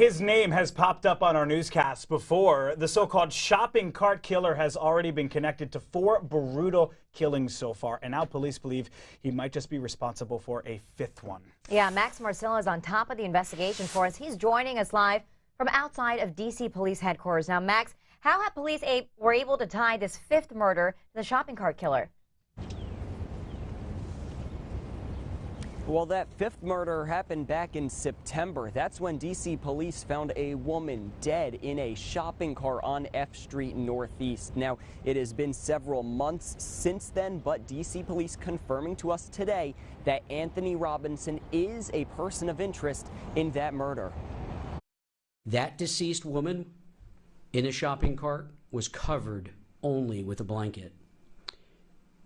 his name has popped up on our newscasts before. The so-called shopping cart killer has already been connected to 4 brutal killings so far, and now police believe he might just be responsible for a 5th one. Yeah, Max Marcella is on top of the investigation for us. He's joining us live from outside of D.C. police headquarters. Now, Max, how have police were able to tie this 5th murder to the shopping cart killer? Well, that 5th murder happened back in September. That's when D.C. police found a woman dead in a shopping cart on F Street Northeast. Now, it has been several months since then, but D.C. police confirming to us today that Anthony Robinson is a person of interest in that murder. That deceased woman in a shopping cart was covered only with a blanket.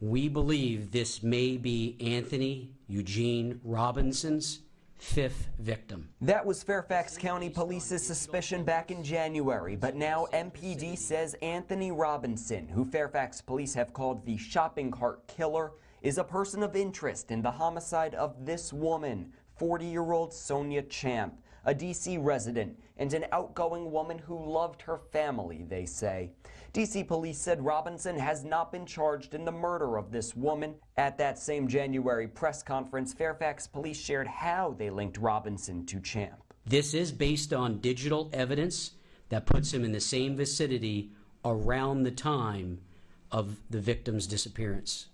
We believe this may be Anthony Eugene Robinson's 5th victim. That was Fairfax County Police's suspicion back in January, but now MPD says Anthony Robinson, who Fairfax police have called the shopping cart killer, is a person of interest in the homicide of this woman, 40-year-old Sonia Champ, a D.C. resident and an outgoing woman who loved her family, they say. D.C. police said Robinson has not been charged in the murder of this woman. At that same January press conference, Fairfax police shared how they linked Robinson to Champ. This is based on digital evidence that puts him in the same vicinity around the time of the victim's disappearance.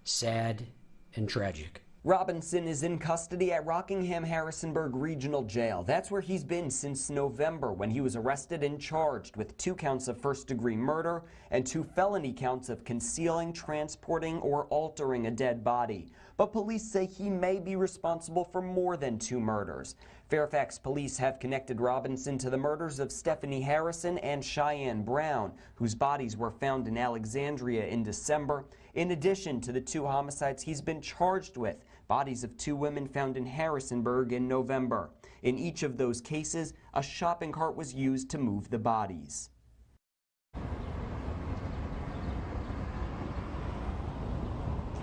Sad and tragic. Robinson is in custody at Rockingham-Harrisonburg Regional Jail. That's where he's been since November, when he was arrested and charged with 2 counts of first-degree murder and 2 felony counts of concealing, transporting, or altering a dead body. But police say he may be responsible for more than 2 murders. Fairfax police have connected Robinson to the murders of Stephanie Harrison and Cheyenne Brown, whose bodies were found in Alexandria in December. In addition to the 2 homicides he's been charged with, bodies of 2 women found in Harrisonburg in November. In each of those cases, a shopping cart was used to move the bodies.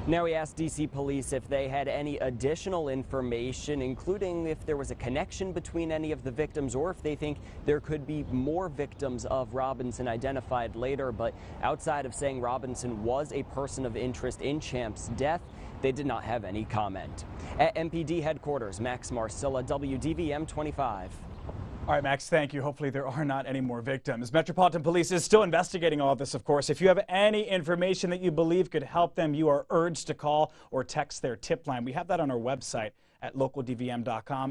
Now we asked D.C. police if they had any additional information, including if there was a connection between any of the victims or if they think there could be more victims of Robinson identified later. But outside of saying Robinson was a person of interest in Champ's death, they did not have any comment. At MPD headquarters, Max Marcella, WDVM 25. All right, Max, thank you. Hopefully there are not any more victims. Metropolitan Police is still investigating all of this, of course. If you have any information that you believe could help them, you are urged to call or text their tip line. We have that on our website at localdvm.com.